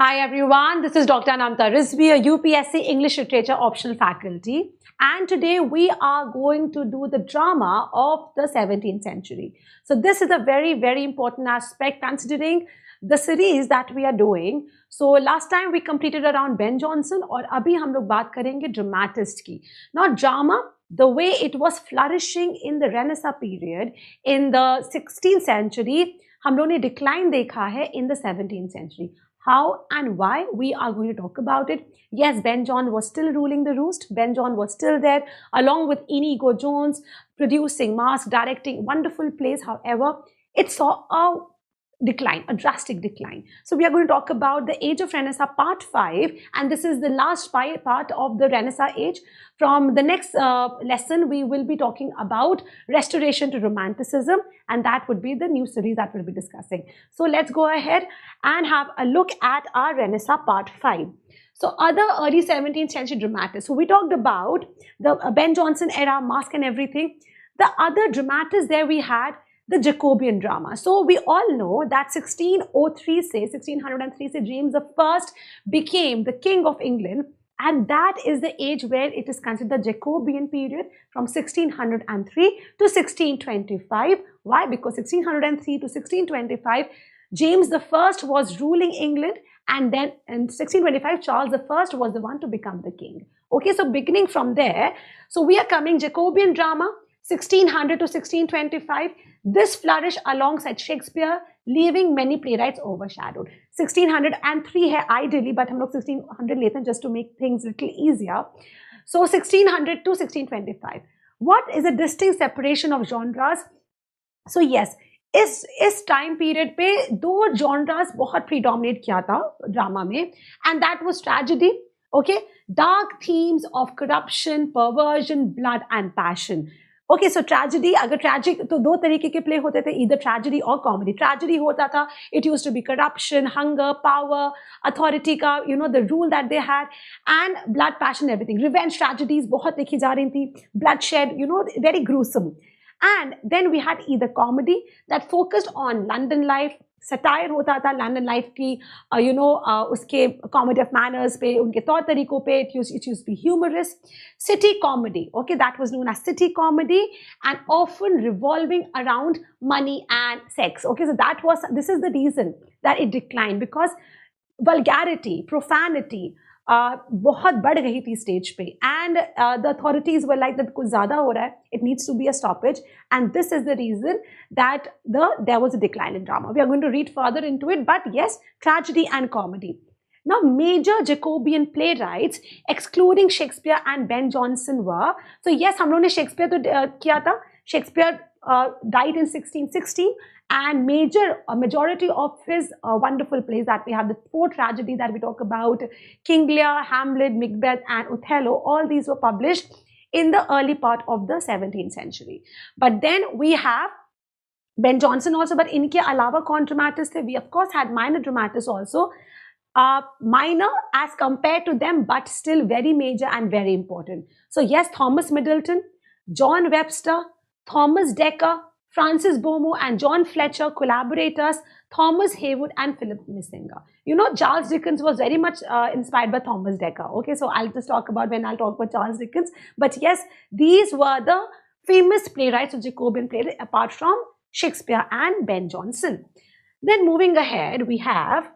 Hi everyone, this is Dr. Anamta Ma'am, a UPSC English Literature optional faculty, and today we are going to do the drama of the 17th century. So this is a very important aspect considering the series that we are doing. So last time we completed around Ben Jonson और अभी हम लोग बात करेंगे dramatist की. Now drama, the way it was flourishing in the Renaissance period in the 16th century, हम लोगों ने decline देखा है in the 17th century. How and why, we are going to talk about it. Yes, Ben Jonson was still ruling the roost. Ben Jonson was still there along with Inigo Jones, producing, Mask, directing wonderful plays. However, it saw a decline, a drastic decline. So we are going to talk about the Age of Renaissance part 5, and this is the last part of the Renaissance age. From the next lesson, we will be talking about restoration to romanticism, and that would be the new series that we'll be discussing. So let's go ahead and have a look at our Renaissance part 5. So other early 17th century dramatists. So we talked about the Ben Jonson era, Mask and everything. The other dramatists there we had the Jacobean drama. So we all know that 1603 say James I became the king of England, and that is the age where it is considered the Jacobean period from 1603 to 1625. Why? Because 1603 to 1625, James I was ruling England, and then in 1625, Charles I was the one to become the king. Okay, so beginning from there, so we are coming Jacobean drama, 1600 to 1625. This flourished alongside Shakespeare, leaving many playwrights overshadowed. 1603 है ideally, but हम लोग 1600 लेते हैं just to make things little easier. So 1600 to 1625. What is a distinct separation of genres? So yes, इस time period पे दो genres बहुत predominate किया था drama में, and that was tragedy. Okay, dark themes of corruption, perversion, blood, and passion. Okay, so tragedy, अगर tragic तो दो तरीके के play होते थे, either tragedy or comedy. Tragedy होता था, it used to be corruption, hunger, power, authority का, you know, the rule that they had, and blood, passion, everything. Revenge tragedies बहुत लिखी जा रही थी, bloodshed, you know, very gruesome. And then we had either comedy that focused on London life, satire होता था London life की, उसके comedy of manners पे, उनके तौर तरीकों पे, it used to be humorous. City comedy, okay, that was known as city comedy, and often revolving around money and sex. Okay, so this is the reason that it declined, because vulgarity, profanity, बहुत बढ़ गई थी stage पे, and the authorities were like that कुछ ज़्यादा हो रहा है, it needs to be a stoppage, and this is the reason that there was a decline in drama. We are going to read further into it, but yes, tragedy and comedy. Now, major Jacobean playwrights, excluding Shakespeare and Ben Jonson, were, so yes, हम लोगों ने Shakespeare तो किया था. Shakespeare died in 1616, and majority of his wonderful plays that we have, the 4 tragedies that we talk about, King Lear, Hamlet, Macbeth, and Othello, all these were published in the early part of the 17th century. But then we have Ben Jonson also, but इनके अलावा कौन dramatists थे? We of course had minor dramatists also, minor as compared to them, but still very major and very important. So yes, Thomas Middleton, John Webster, Thomas Dekker, Francis Beaumont and John Fletcher, collaborators, Thomas Heywood and Philip Messinger. You know, Charles Dickens was very much inspired by Thomas Dekker. Okay, so I'll just talk about when I'll talk about Charles Dickens. But yes, these were the famous playwrights of Jacobean plays apart from Shakespeare and Ben Jonson. Then moving ahead, we have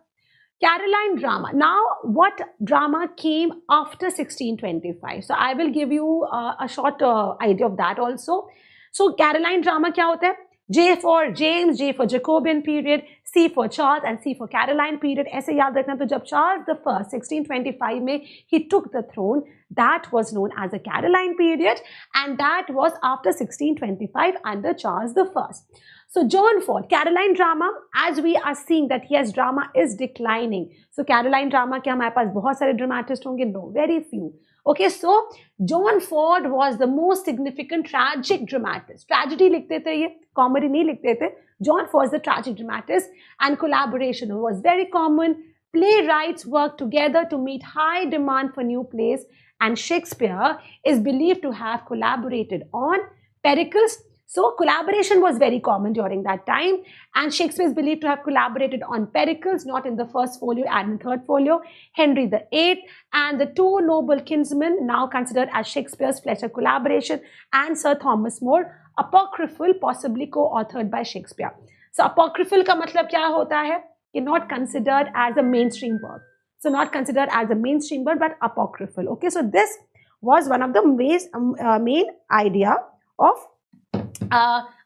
Caroline drama. Now, what drama came after 1625? So I will give you a short idea of that also. So Caroline drama क्या होता है? J for James, J for Jacobean period, C for Charles, and C for Caroline period. ऐसे याद रखना. तो जब Charles the First 1625 में he took the throne, that was known as a Caroline period, and that was after 1625 under Charles the First. So John Ford, Caroline drama, as we are seeing that yes, drama is declining. So Caroline drama क्या हमारे पास बहुत सारे dramatists होंगे? No, very few. Okay, so John Ford was the most significant tragic dramatist. Tragedy लिखते थे ये, comedy नहीं लिखते थे. John Ford was the tragic dramatist, and collaboration was very common. Playwrights worked together to meet high demand for new plays, and Shakespeare is believed to have collaborated on Pericles, So collaboration was very common during that time, and Shakespeare is believed to have collaborated on Pericles, not in the first folio and in the third folio, Henry VIII, and the two noble kinsmen now considered as Shakespeare's Fletcher collaboration, and Sir Thomas More, apocryphal, possibly co-authored by Shakespeare. So apocryphal का मतलब क्या होता है? Not considered as a mainstream work. So not considered as a mainstream work, but apocryphal. Okay, so this was one of the main idea of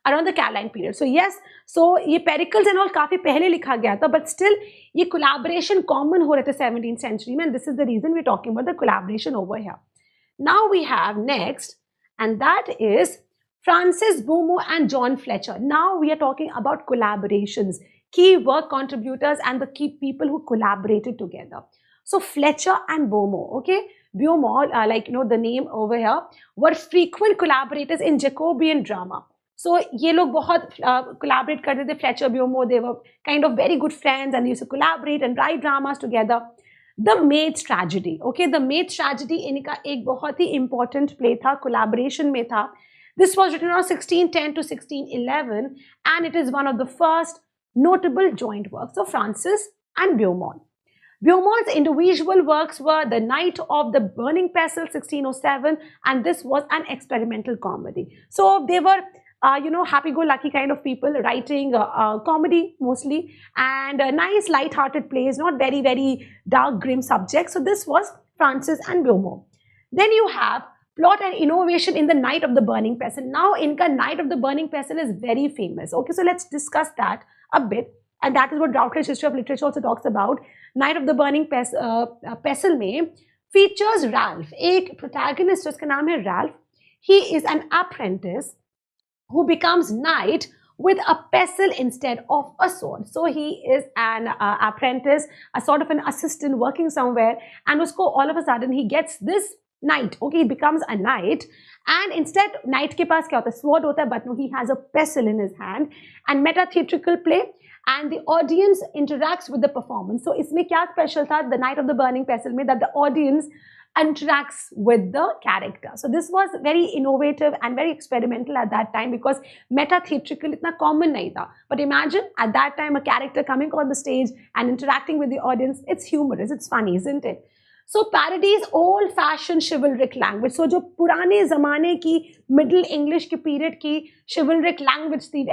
around the Caroline period. So yes, so ये Pericles and all काफी पहले लिखा गया था, but still ये collaboration common हो रहे थे 17th century में, and this is the reason we're talking about the collaboration over here. Now we have next, and that is Francis Beaumont and John Fletcher. Now we are talking about collaborations, key work contributors and the key people who collaborated together. So Fletcher and Beaumont, okay? Beaumont, the name over here, were frequent collaborators in Jacobean drama. So ये लोग बहुत collaborate करते थे. Fletcher, Beaumont, they were kind of very good friends and they used to collaborate and write dramas together. The Maid's Tragedy, okay? The Maid's Tragedy इनका एक बहुत ही important play था, collaboration में था. This was written around 1610 to 1611, and it is one of the first notable joint works of Francis and Beaumont. Beaumont's individual works were The Night of the Burning Pestle, 1607, and this was an experimental comedy. So they were, happy-go-lucky kind of people writing comedy mostly, and nice light-hearted plays, not very, very dark, grim subjects. So this was Francis and Beaumont. Then you have plot and innovation in The Night of the Burning Pestle. Now, Inca Night of the Burning Pestle is very famous. Okay, so let's discuss that a bit. And that is what Routledge History of Literature also talks about. Night of the Burning Pestle में features Ralph. एक protagonist जिसका नाम है Ralph. He is an apprentice who becomes knight with a pestle instead of a sword. So he is an apprentice, a sort of an assistant working somewhere, and उसको all of a sudden he gets this knight. Okay, he becomes a knight, and instead knight के पास क्या होता है? Sword होता है, but no, he has a pestle in his hand. And meta theatrical play, and the audience interacts with the performance. So इसमें क्या special था? The Night of the Burning Pestle में, that the audience interacts with the character. So this was very innovative and very experimental at that time, because meta theatrical इतना common नहीं था. But imagine at that time a character coming on the stage and interacting with the audience. It's humorous, it's funny, isn't it? So parodies old-fashioned chivalric language. So जो पुराने ज़माने की Middle English के period की chivalric language थी,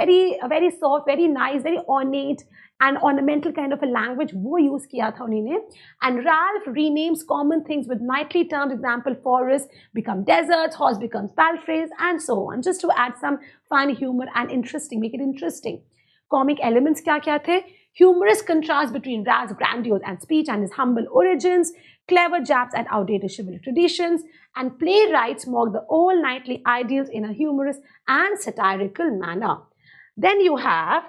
very soft, very nice, very ornate and ornamental kind of a language, वो use किया था उन्होंने. And Ralph renames common things with knightly terms. Example, forests become deserts, horse becomes palfreys, and so on. Just to add some fun, humor and interesting, make it interesting. Comic elements क्या थे? Humorous contrast between Ralph's grandiose and speech and his humble origins, clever jabs at outdated chivalric traditions, and playwrights mock the old knightly ideals in a humorous and satirical manner. Then you have,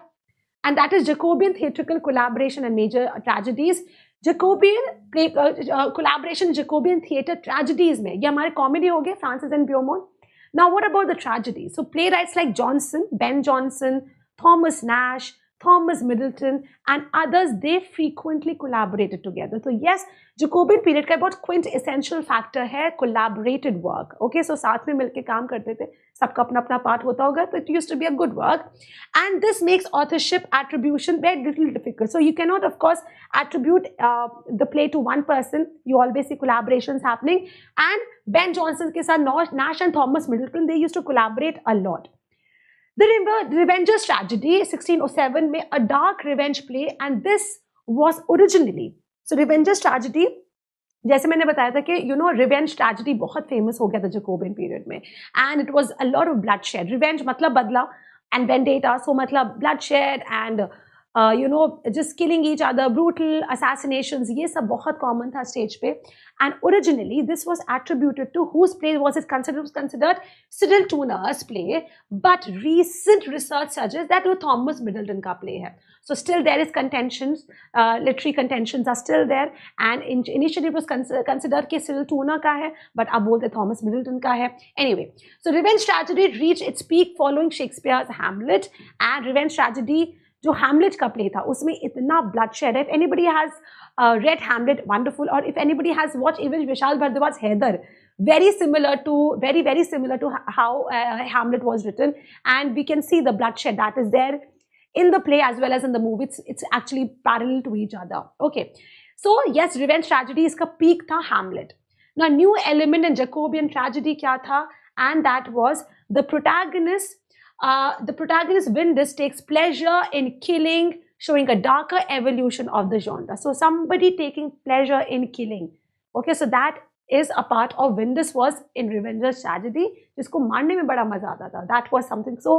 and that is Jacobean theatrical collaboration and major tragedies. Jacobean collaboration, Jacobean theatre tragedies में, ये हमारे comedy हो गए, Francis and Beaumont. Now what about the tragedies? So playwrights like Johnson, Ben Jonson, Thomas Nash, Thomas Middleton and others, they frequently collaborated together. So yes, Jacobean period का बहुत quintessential factor है collaborated work. Okay, so साथ में मिलके काम करते थे, सबका अपना अपना part होता होगा, so it used to be a good work. And this makes authorship attribution very little difficult. So you cannot, of course, attribute the play to one person. You always see collaborations happening. And Ben Jonson के साथ Nash and Thomas Middleton, they used to collaborate a lot. The Revenger's Tragedy, 1607 में a dark revenge play, and this was originally, so Revenger's Tragedy, जैसे मैंने बताया था कि revenge tragedy बहुत famous हो गया था Jacobean period में, and it was a lot of bloodshed. Revenge मतलब बदला, and vendetta, so मतलब bloodshed and just killing each other, brutal assassinations, ये सब बहुत common था stage पे. And originally this was attributed to whose play was it considered? It was considered Cyril Tooner's play, but recent research suggests that वो Thomas Middleton का play है. So still there is contentions, literary contentions are still there, and initially it was considered कि Cyril Tooner का है, but अब बोलते Thomas Middleton का है. Anyway, so Revenge Tragedy reached its peak following Shakespeare's Hamlet, and Revenge Tragedy जो Hamlet का play था उसमें इतना ब्लडशेड है. If anybody has read Hamlet, wonderful, or if anybody has watched even Vishal Bhardwaj's Heather, very similar to how Hamlet was written, and we can see the bloodshed that is there in the play as well as in the movie. It's actually parallel to each other. Okay, so yes, revenge tragedy iska peak tha Hamlet. Now new element in Jacobean tragedy kya tha, and that was the protagonist Windus takes pleasure in killing, showing a darker evolution of the genre. So somebody taking pleasure in killing. Okay, so that is a part of Windus was in revenge tragedy, jisko marne mein bada maza aata tha. That was something so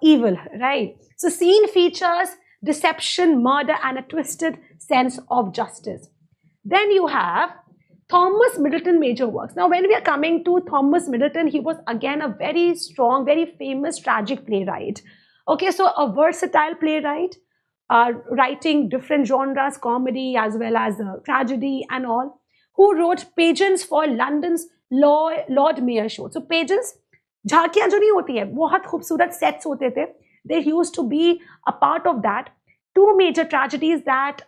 evil, right? So scene features deception, murder, and a twisted sense of justice. Then you have Thomas Middleton major works. Now when we are coming to Thomas Middleton, he was again a very strong, very famous tragic playwright. Okay, so a versatile playwright, writing different genres, comedy as well as tragedy and all, who wrote pageants for London's Lord Mayor show. So pageants, झांकियां जो नहीं होती है, बहुत खूबसूरत sets होते थे. They used to be a part of that. Two major tragedies that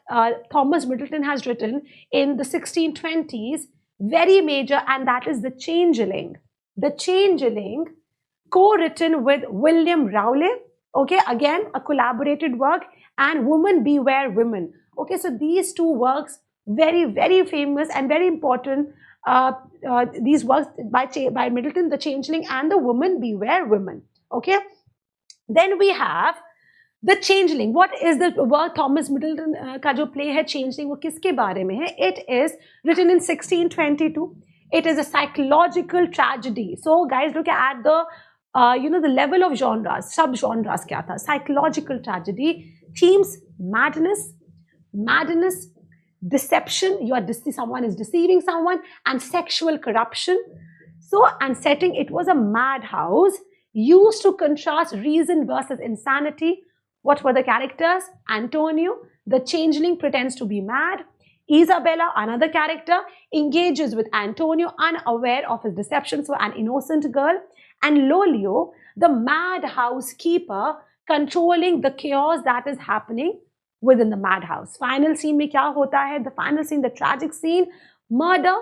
Thomas Middleton has written in the 1620s, very major, and that is The Changeling. The Changeling, co-written with William Rowley. Okay, again, a collaborated work, and Woman Beware Women. Okay, so these two works, very, very famous and very important. These works by Middleton, The Changeling and The Woman Beware Women. Okay, then we have The Changeling. What is the work Thomas Middleton का जो play है Changeling, वो किसके बारे में है? It is written in 1622. It is a psychological tragedy. So guys, look at the the level of genres, sub-genres क्या था? Psychological tragedy. Themes: madness, deception, someone is deceiving someone, and sexual corruption. So, and setting, it was a madhouse used to contrast reason versus insanity. What were the characters? Antonio, the changeling, pretends to be mad. Isabella, another character, engages with Antonio unaware of his deception, so an innocent girl. And Lolio, the madhouse keeper, controlling the chaos that is happening within the madhouse. Final scene mein kya hota hai? The final scene, the tragic scene, murder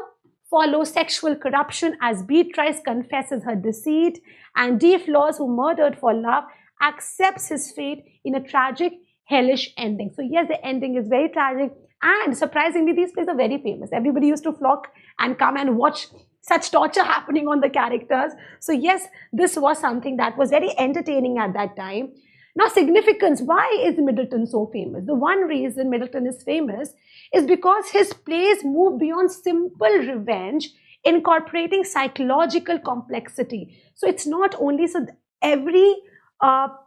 follows sexual corruption as Beatrice confesses her deceit, and D. Flores, who murdered for love, accepts his fate in a tragic, hellish ending. So yes, the ending is very tragic, and surprisingly, these plays are very famous. Everybody used to flock and come and watch such torture happening on the characters. So yes, this was something that was very entertaining at that time. Now, significance. Why is Middleton so famous? The one reason Middleton is famous is because his plays move beyond simple revenge, incorporating psychological complexity. So it's not only every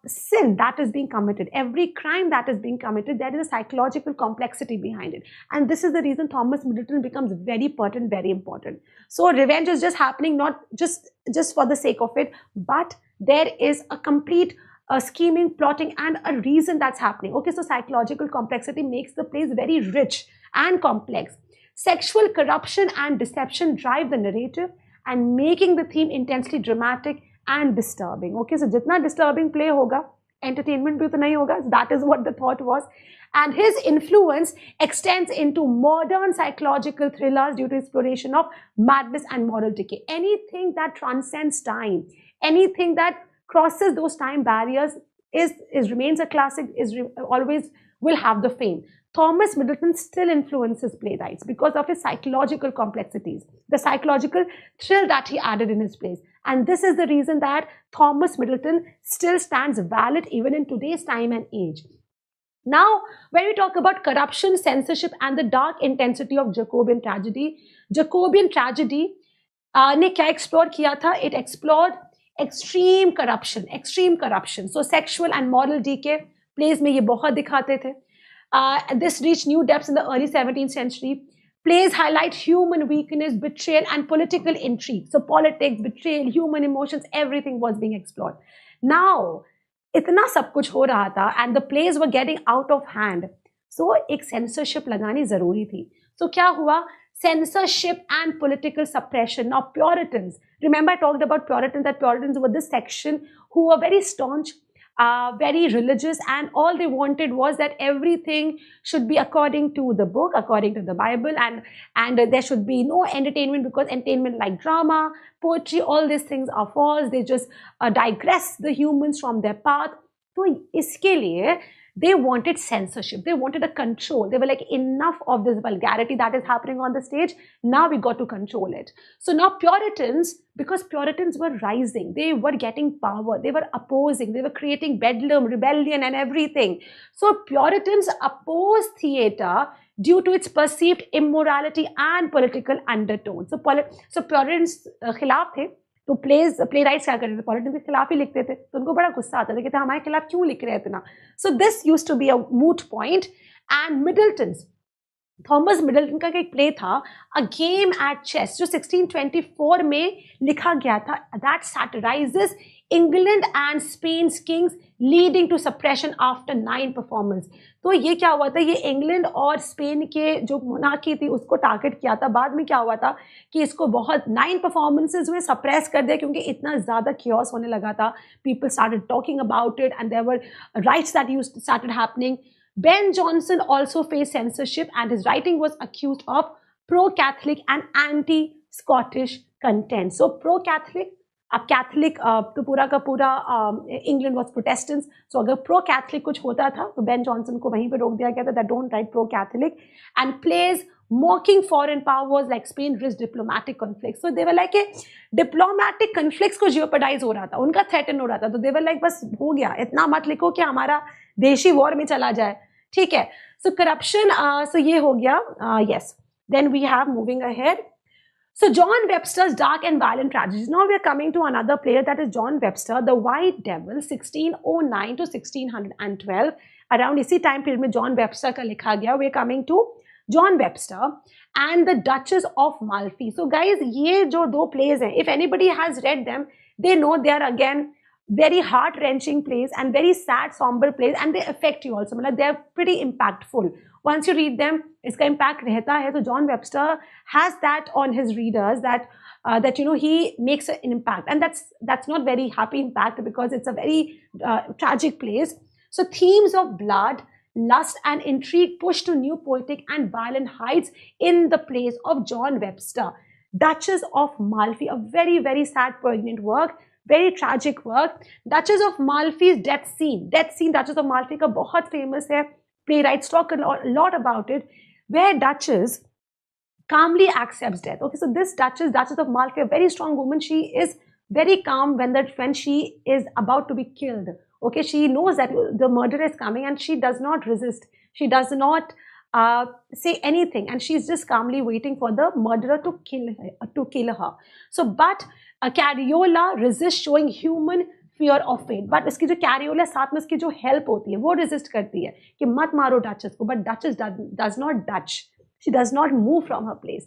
sin that is being committed, every crime that is being committed, there is a psychological complexity behind it. And this is the reason Thomas Middleton becomes very pertinent, very important. So revenge is just happening, not just for the sake of it, but there is a complete scheming, plotting, and a reason that's happening. Okay, so psychological complexity makes the plays very rich and complex. Sexual corruption and deception drive the narrative and making the theme intensely dramatic and disturbing. Okay, so jitna disturbing play hoga, entertainment bhi utna hi hoga. That is what the thought was. And his influence extends into modern psychological thrillers due to exploration of madness and moral decay. Anything that transcends time, anything that crosses those time barriers remains a classic, always will have the fame. Thomas Middleton still influences playwrights because of his psychological complexities, the psychological thrill that he added in his plays. And this is the reason that Thomas Middleton still stands valid even in today's time and age. Now, when we talk about corruption, censorship, and the dark intensity of Jacobean tragedy ने क्या explore किया था? It explored extreme corruption. So sexual and moral decay plays में ये बहुत दिखाते थे. This reached new depths in the early 17th century. Plays highlight human weakness, betrayal, and political intrigue. So politics, betrayal, human emotions, everything was being explored. Now, इतना सब कुछ हो रहा था, and the plays were getting out of hand. So एक censorship लगानी जरूरी थी. So क्या हुआ? Censorship and political suppression. Now Puritans, remember I talked about Puritans, that Puritans were this section who were very staunch very religious, and all they wanted was that everything should be according to the book, according to the Bible, and there should be no entertainment, because entertainment like drama, poetry, all these things are false. They just digress the humans from their path. So iske liye they wanted censorship. They wanted a control. They were like, enough of this vulgarity that is happening on the stage. Now we got to control it. So now Puritans, because Puritans were rising, they were getting power, they were opposing, they were creating bedlam, rebellion and everything. So Puritans opposed theatre due to its perceived immorality and political undertones. So Puritans खिलाफ थे. तो play rights क्या करते थे, politics के खिलाफ ही लिखते थे. तो उनको बड़ा गुस्सा आता था, कहते हमारे खिलाफ क्यों लिख रहे हैं इतना. So this used to be a moot point. And Middleton's, Thomas Middleton का एक प्ले था, अ गेम एट चेस, जो 1624 में लिखा गया था, that satirizes England and Spain kings leading to suppression after 9 performance. तो ये क्या हुआ था, ये इंग्लैंड और स्पेन के जो मोनार्की थी उसको टारगेट किया था. बाद में क्या हुआ था कि इसको बहुत 9 परफॉर्मेंसेज में सप्रेस कर दिया, क्योंकि इतना ज़्यादा क्योस होने लगा था. People started talking about it and there were riots that started happening. Ben Jonson also faced censorship, and his writing was accused of pro-Catholic and anti-Scottish content. So pro-Catholic, अब Catholic तो पूरा का पूरा England was Protestants. सो अगर pro Catholic कुछ होता था तो बेन जॉनसन को वहीं पे रोक दिया गया था, that don't write pro Catholic. And plays mocking foreign powers like Spain risked diplomatic conflicts. So they were like, diplomatic conflicts को jeopardize हो रहा था, उनका threaten हो रहा था. तो they were like, बस हो गया, इतना मत लिखो कि हमारा देश ही वॉर में चला जाए. ठीक है. So corruption, so ये हो गया. Yes. Then we have moving ahead. So John Webster's dark and violent tragedies. Now we are coming to another player, that is John Webster, The White Devil, 1609 to 1612. Around इसी time period में John Webster का लिखा गया. We are coming to John Webster and the Duchess of Malfi. So guys, ये जो दो plays हैं, if anybody has read them, they know they are again very heart-wrenching plays and very sad, somber plays, and they affect you also. मतलब they are pretty impactful. Once you read them, इसका impact रहता है. So John Webster has that on his readers, that you know, he makes an impact, and that's not very happy impact, because it's a very tragic plays. So themes of blood, lust and intrigue pushed to new poetic and violent heights in the plays of John Webster. Duchess of Malfi, a very, very sad, poignant work, very tragic work. Duchess of Malfi's death scene, Duchess of Malfi का बहुत famous है. Playwrights talk a lot about it, where Duchess calmly accepts death. Okay, so this Duchess of Malfi, a very strong woman, she is very calm when she is about to be killed. Okay, she knows that the murderer is coming, and she does not resist. She does not say anything, and she's just calmly waiting for the murderer to kill her. So, but Cariola resists, showing human fear of fate. But इसकी जो Cariola साथ में इसकी जो help होती है, वो resist करती है कि मत मारो Duchess को. But Duchess does not dutch. She does not move from her place.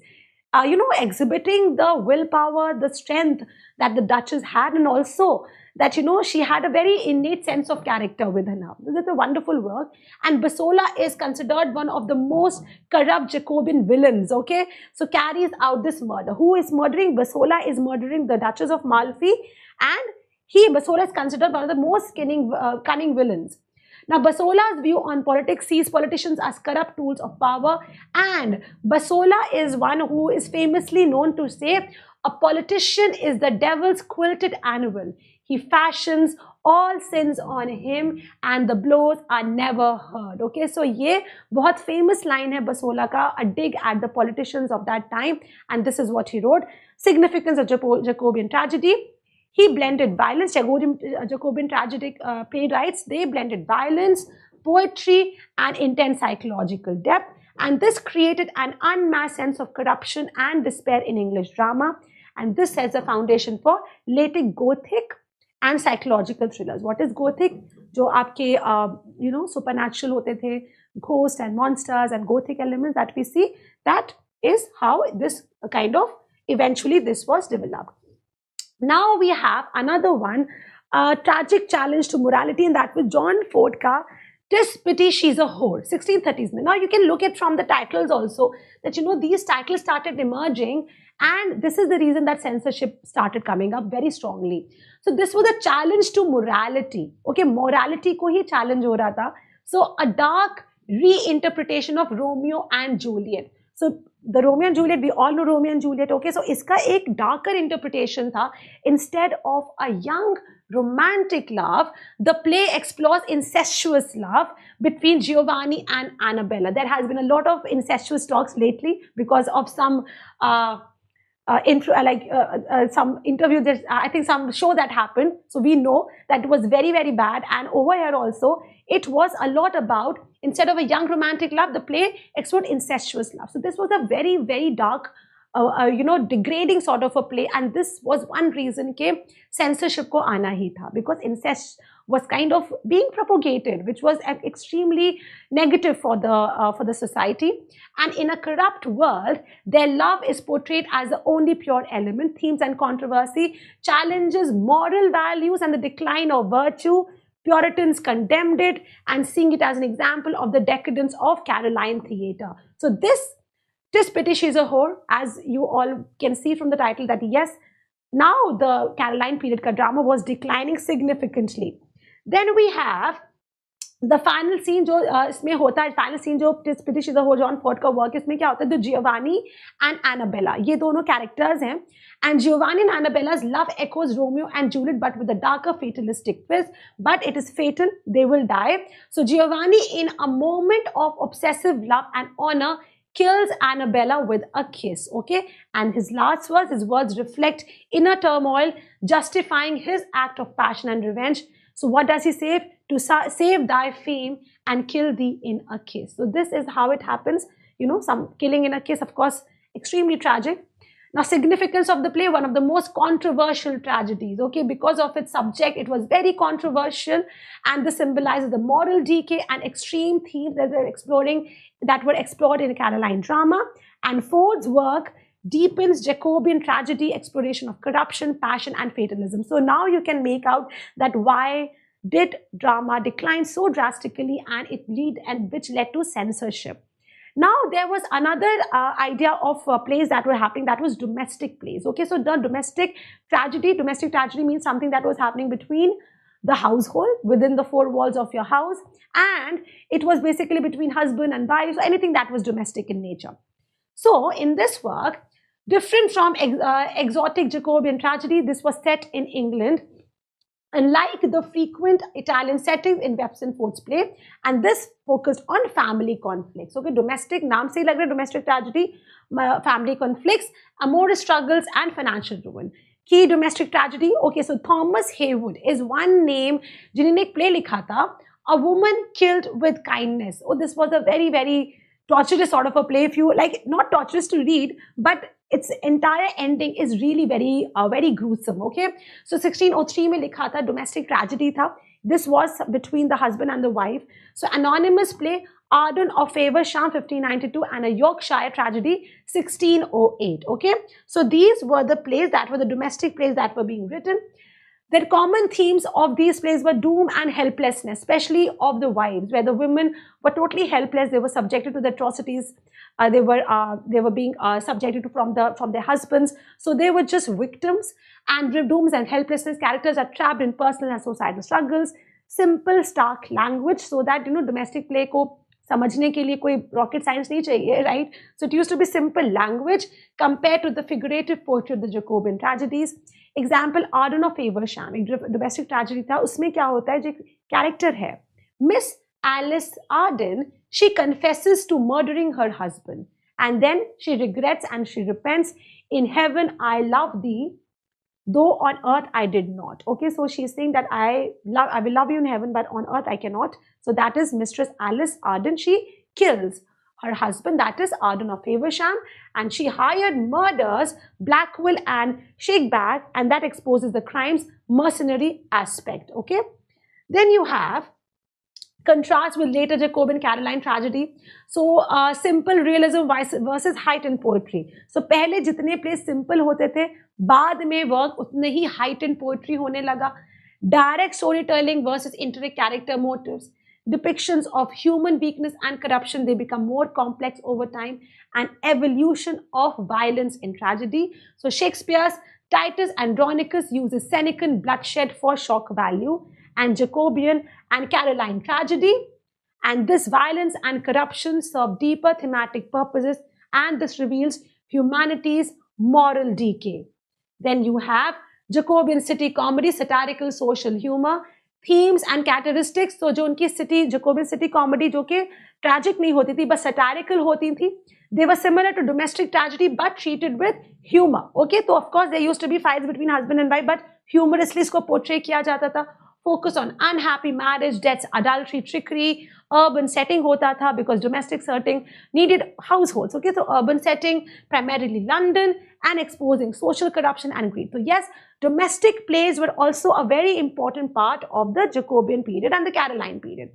You know, exhibiting the willpower, the strength that the Duchess had, and also that, you know, she had a very innate sense of character within her. This is a wonderful work. And Basola is considered one of the most corrupt Jacobean villains, okay? So carries out this murder. Who is murdering? Basola is murdering the Duchess of Malfi, and Basola is considered one of the most cunning villains. Now, Basola's view on politics sees politicians as corrupt tools of power, and Basola is one who is famously known to say, a politician is the devil's quilted animal. He fashions all sins on him, and the blows are never heard. Okay, so ये बहुत famous line है Basola का, a dig at the politicians of that time, and this is what he wrote. Significance of Jacobean tragedy. He blended violence. Jacobean tragic playwrights, they blended violence, poetry, and intense psychological depth, and this created an unmatched sense of corruption and despair in English drama, and this sets the foundation for later Gothic and psychological thrillers. What is Gothic? जो आपके you know, supernatural होते थे, ghosts and monsters and Gothic elements that we see. That is how this kind of eventually this was developed. Now we have another one, tragic challenge to morality, and that was John Ford ka 'Tis Pity She's a Whore, 1630s में. Now you can look at from the titles also that these titles started emerging, and this is the reason that censorship started coming up very strongly. So this was a challenge to morality. Okay, morality को ही challenge हो रहा था. So a dark reinterpretation of Romeo and Juliet. So the Romeo and Juliet, we all know Romeo and Juliet. Okay, so इसका एक darker interpretation था. Instead of a young romantic love, the play explores incestuous love between Giovanni and Annabella. There has been a lot of incestuous talks lately because of some some interview, I think some show that happened. So we know that it was very, very bad. And over here also, it was a lot about, instead of a young romantic love, the play explored incestuous love. So this was a very, very dark, degrading sort of a play. And this was one reason कि censorship को आना ही था, because incest was kind of being propagated, which was extremely negative for the society. And in a corrupt world, their love is portrayed as the only pure element. Themes and controversy challenges moral values and the decline of virtue. Puritans condemned it and seeing it as an example of the decadence of Caroline theatre. So this, 'Tis Pity She's a Whore, as you all can see from the title, that yes, now the Caroline period ka drama was declining significantly. Then we have the final scene जो इसमें होता है, final scene जो 'Tis Pity She's a Whore, John Ford का work, इसमें क्या होता है, तो Giovanni and Annabella, ये दोनों characters हैं, and Giovanni and Annabella's love echoes Romeo and Juliet, but with a darker fatalistic twist. But it is fatal; they will die. So Giovanni, in a moment of obsessive love and honor, kills Annabella with a kiss. Okay, and his words reflect inner turmoil, justifying his act of passion and revenge. So what does he say? To save thy fame and kill thee in a kiss. So this is how it happens. Some killing in a kiss, of course, extremely tragic. Now, significance of the play, one of the most controversial tragedies. Okay, because of its subject, it was very controversial, and this symbolizes the moral decay and extreme themes that were explored in Caroline drama. And Ford's work deepens Jacobean tragedy, exploration of corruption, passion, and fatalism. So now you can make out that why did drama decline so drastically, and which led to censorship. Now there was another idea of plays that were happening, that was domestic plays. Okay, so the domestic tragedy means something that was happening between the household, within the four walls of your house, and it was basically between husband and wife, so anything that was domestic in nature. So in this work, different from exotic Jacobean tragedy, this was set in England, unlike the frequent Italian settings in Webster and Ford's play, and this focused on family conflicts. Okay, domestic, naam se hi lag raha hai, domestic tragedy, family conflicts, amorous struggles, and financial ruin. Key domestic tragedy. Okay, so Thomas Haywood is one name जिन्होंने एक play लिखा था, A Woman Killed with Kindness. Oh, this was a very, very torturous sort of a play. If you like, not torturous to read, but its entire ending is really very, very gruesome. Okay, so 1603 में लिखा था, domestic tragedy था. This was between the husband and the wife. So anonymous play, Arden of Faversham 1592, and a Yorkshire tragedy 1608. Okay, so these were the plays that were the domestic plays that were being written. The common themes of these plays were doom and helplessness, especially of the wives, where the women were totally helpless. They were subjected to the atrocities. They were being subjected to from their husbands. So they were just victims, and dooms and helplessness. Characters are trapped in personal and societal struggles. Simple, stark language, so that domestic play को समझने के लिए कोई rocket science नहीं चाहिए, right? So it used to be simple language compared to the figurative poetry of the Jacobean tragedies. Example, Arden of Faversham, एक domestic tragedy था. उसमें क्या होता है, जो character है, Miss Alice Arden, she confesses to murdering her husband, and then she regrets and she repents. In heaven I love thee, though on earth I did not. Okay, so she's saying that I will love you in heaven, but on earth I cannot. So that is Mistress Alice Arden. She kills her husband, that is Arden of Faversham, and she hired murders Blackwell and Shakebag, and that exposes the crime's mercenary aspect. Okay, then you have contrast with later Jacobean Caroline tragedy. So simple realism versus heightened poetry. So पहले जितने plays simple होते थे, बाद में work उतने ही heightened poetry होने लगा. Direct storytelling versus intricate character motives. depictions of human weakness and corruption, they become more complex over time, and evolution of violence in tragedy. So Shakespeare's Titus Andronicus uses Senecan bloodshed for shock value, and Jacobean and Caroline tragedy. And this violence and corruption serve deeper thematic purposes, and this reveals humanity's moral decay. Then you have Jacobean city comedy, satirical social humor, themes and characteristics. So जो उनकी city, Jacobean city comedy जो कि tragic नहीं होती थी, बस satirical होती थी. They were similar to domestic tragedy but treated with humor. Okay, so of course there used to be fights between husband and wife, but humorously इसको portray किया जाता था. Focus on unhappy marriage, deaths, adultery, trickery, urban setting hota tha because domestic setting needed households. Okay, so urban setting, primarily London, and exposing social corruption and greed. So yes, domestic plays were also a very important part of the Jacobean period and the Caroline period.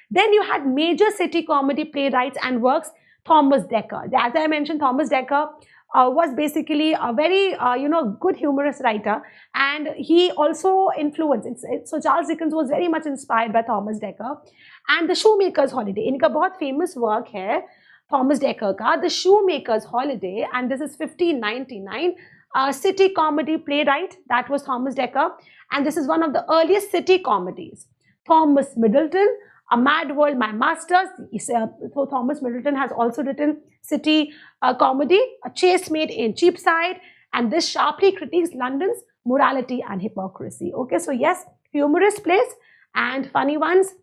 Then you had major city comedy playwrights and works. Thomas Dekker. As I mentioned, Thomas Dekker was basically a very good humorous writer, and he also influenced. So Charles Dickens was very much inspired by Thomas Dekker. And The Shoemaker's Holiday, इनका बहुत famous work है Thomas Dekker का, The Shoemaker's Holiday, and this is 1599. City comedy playwright, that was Thomas Dekker, and this is one of the earliest city comedies. Thomas Middleton, A Mad World, My Masters. So Thomas Middleton has also written city comedy, A Chaste-Maid in Cheapside, and this sharply critiques London's morality and hypocrisy. Okay, so yes, humorous plays and funny ones.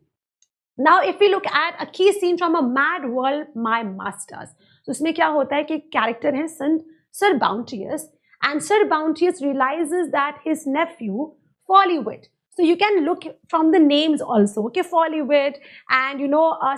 Now, if we look at a key scene from A Mad World, My Masters, so इसमें क्या होता है कि character है Sir Bounteous, and Sir Bounteous realizes that his nephew, Folliewit. So you can look from the names also, okay, Folliewit, and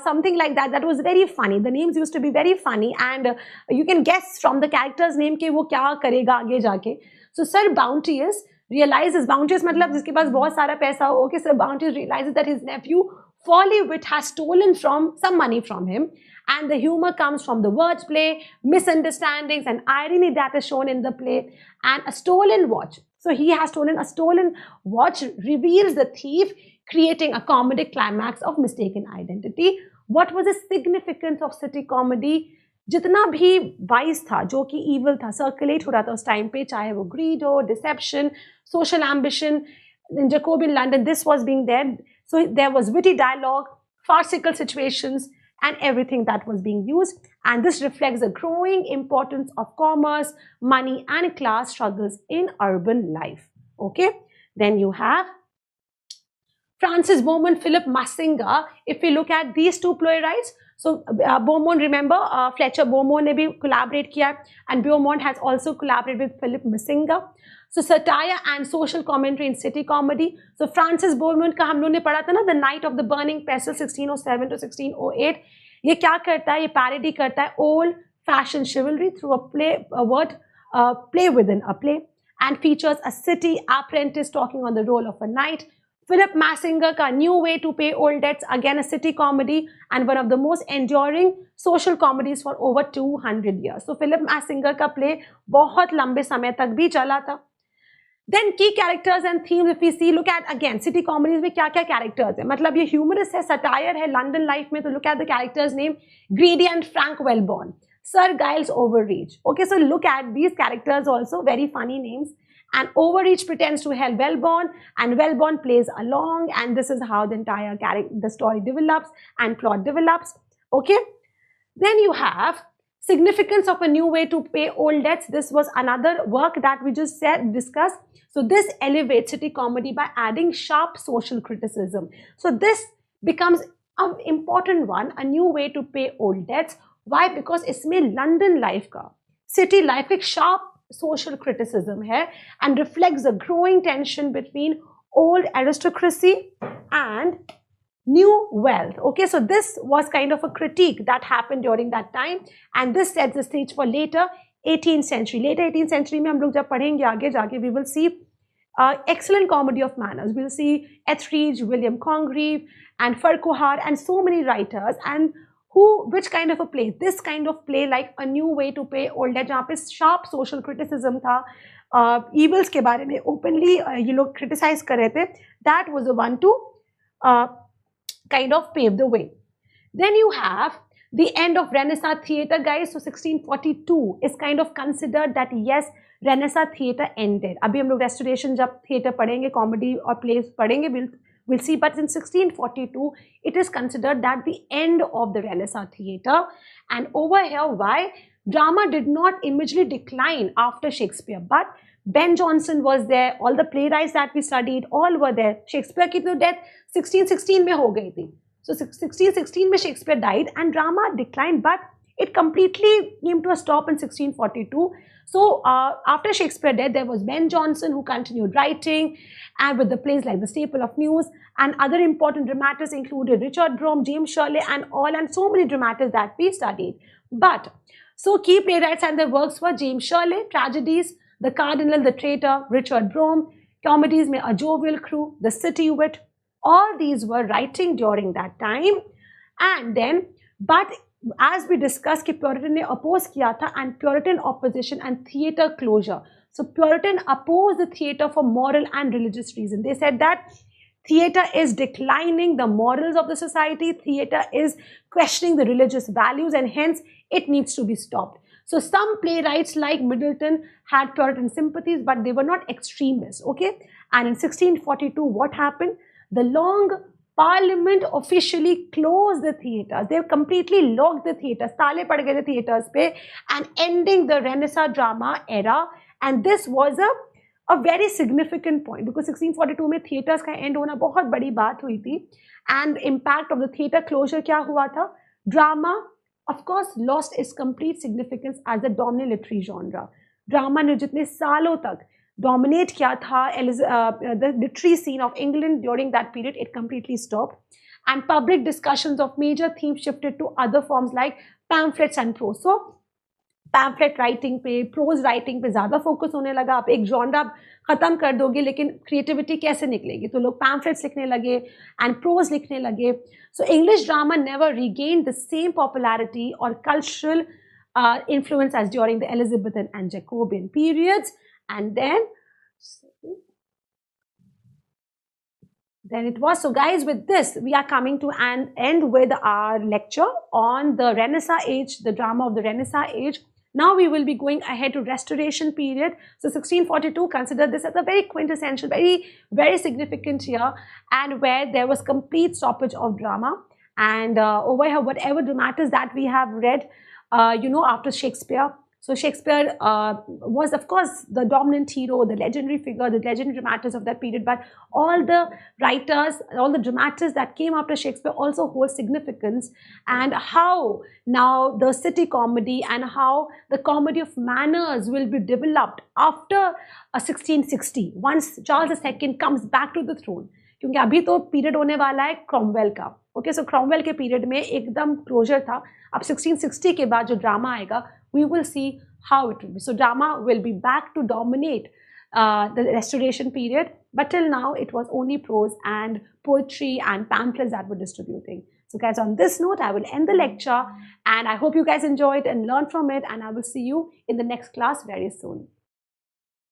something like that. That was very funny. The names used to be very funny, and you can guess from the character's name कि वो क्या करेगा आगे जाके. So Sir Bounteous realizes, Bounteous मतलब जिसके पास बहुत सारा पैसा हो, okay, Sir Bounteous realizes that his nephew Folliewit has stolen some money from him, and the humor comes from the wordplay, misunderstandings, and irony that is shown in the play, and a stolen watch. So he has stolen a stolen watch, reveals the thief, creating a comedic climax of mistaken identity. What was the significance of city comedy? जितना भी vice था, जो कि evil था, circulate हो रहा था उस time पे, चाहे वो greed हो, deception, social ambition, in Jacobean London, this was being there. So there was witty dialogue, farcical situations, and everything that was being used. And this reflects the growing importance of commerce, money, and class struggles in urban life. Okay, then you have Francis Beaumont, Philip Massinger. If we look at these two playwrights, so Beaumont, remember, Fletcher Beaumont ने भी collaborate किया, and Beaumont has also collaborated with Philip Massinger. So satire and social commentary in city comedy. So Francis Beaumont का हम लोग ने पढ़ा था ना, The Night of the Burning Pestle 1607 to 1608. ये क्या करता है? ये parody करता है old fashioned chivalry through a play within a play, and features a city apprentice talking on the role of a knight. Philip Massinger का New Way to Pay Old Debts, again a city comedy and one of the most enduring social comedies for over 200 years. So Philip Massinger का play बहुत लंबे समय तक भी चला था. Then key characters and themes, if we see, look at again city comedies में क्या क्या characters है, मतलब ये humorous है, satire है London life में, तो look at the characters name, Greedy and Frank Wellborn, Sir Giles Overreach. Okay, so look at these characters also, very funny names. And Overreach pretends to help Wellborn, and Wellborn plays along, and this is how the entire the story develops and plot develops. Okay, then you have significance of a new way to pay old debts. This was another work that we just discussed. So this elevates city comedy by adding sharp social criticism. So this becomes an important one, a new way to pay old debts. Why? Because इसमें London life का, city life एक sharp social criticism है, and reflects the growing tension between old aristocracy and new wealth. Okay, so this was kind of a critique that happened during that time, and this sets the stage for later 18th century. Later 18th century में हम लोग जब पढ़ेंगे आगे जाके, we will see excellent comedy of manners. We will see Etheridge, William Congreve, and Farquhar, and so many writers, and which kind of a play? This kind of play, like a new way to pay old debt, जहाँ पे sharp social criticism था, evils के बारे में openly ये लोग criticize कर रहे थे. That was the one to kind of paved the way. Then you have the end of Renaissance theatre, guys. So 1642 is kind of considered that yes, Renaissance theatre ended. अभी हम लोग restoration जब theatre पढ़ेंगे, comedy और plays पढ़ेंगे, we'll see. But in 1642, it is considered that the end of the Renaissance theatre. And over here, why? Drama did not immediately decline after Shakespeare, but Ben Jonson was there. All the playwrights that we studied, all were there. Shakespeare की तो death 1616 में हो गई थी. So 1616 में Shakespeare died and drama declined, but it completely came to a stop in 1642. So after Shakespeare death, there was Ben Jonson who continued writing, and with the plays like The Staple of News, and other important dramatists included Richard Brome, James Shirley, and so many dramatists that we studied. But so key playwrights and their works were James Shirley, Tragedies, The Cardinal, The Traitor, Richard Brome, Comedies में A Jovial Crew, The City Wit. All these were writing during that time. And then, but as we discussed कि Puritan ने oppose किया था, and Puritan opposition and theatre closure. So Puritan opposed the theatre for moral and religious reasons. They said that theatre is declining the morals of the society, theatre is questioning the religious values, and hence it needs to be stopped. So some playwrights like Middleton had Puritan sympathies, but they were not extremists, okay? And in 1642, what happened? The Long Parliament officially closed the theatres. They completely locked the theatres. ताले पड़ गए थे theatres पे, and ending the Renaissance drama era. And this was a very significant point because 1642 में theatres का end होना बहुत बड़ी बात हुई थी. And impact of the theatre closure क्या हुआ था? Drama, of course, lost its complete significance as a dominant literary genre. Drama ने जितने सालों तक dominate किया था the literary scene of England during that period, it completely stopped. And public discussions of major themes shifted to other forms like pamphlets and prose. So pamphlet writing पे, pros writing पे ज़्यादा focus होने लगा. आप एक genre ख़त्म कर दोगे, लेकिन क्रिएटिविटी कैसे निकलेगी? तो लोग पैम्फलेट्स लिखने लगे एंड प्रोज लिखने लगे. So English drama never regain the same popularity और cultural influence as during the Elizabethan and Jacobean periods. And then it was. So guys, with this, we are coming to an end with our lecture on the Renaissance age, the drama of the Renaissance age. Now we will be going ahead to Restoration period. So 1642, consider this as a very quintessential, very significant year, and where there was complete stoppage of drama. And over here, whatever dramatists that we have read, after Shakespeare. So Shakespeare was, of course, the dominant hero, the legendary figure, the legendary dramatist of that period. But all the writers, all the dramatists that came after Shakespeare also hold significance. And how now the city comedy and how the comedy of manners will be developed after 1660, once Charles II comes back to the throne. क्योंकि अभी तो period होने वाला है Cromwell का. Okay, सो Cromwell के period में एकदम क्लोजर था. अब 1660 के बाद जो ड्रामा आएगा, we will see how it will be. So drama will be back to dominate the Restoration period, but till now it was only prose and poetry and pamphlets that were distributing. So guys, on this note, I will end the lecture, and I hope you guys enjoyed and learned from it, and I will see you in the next class very soon.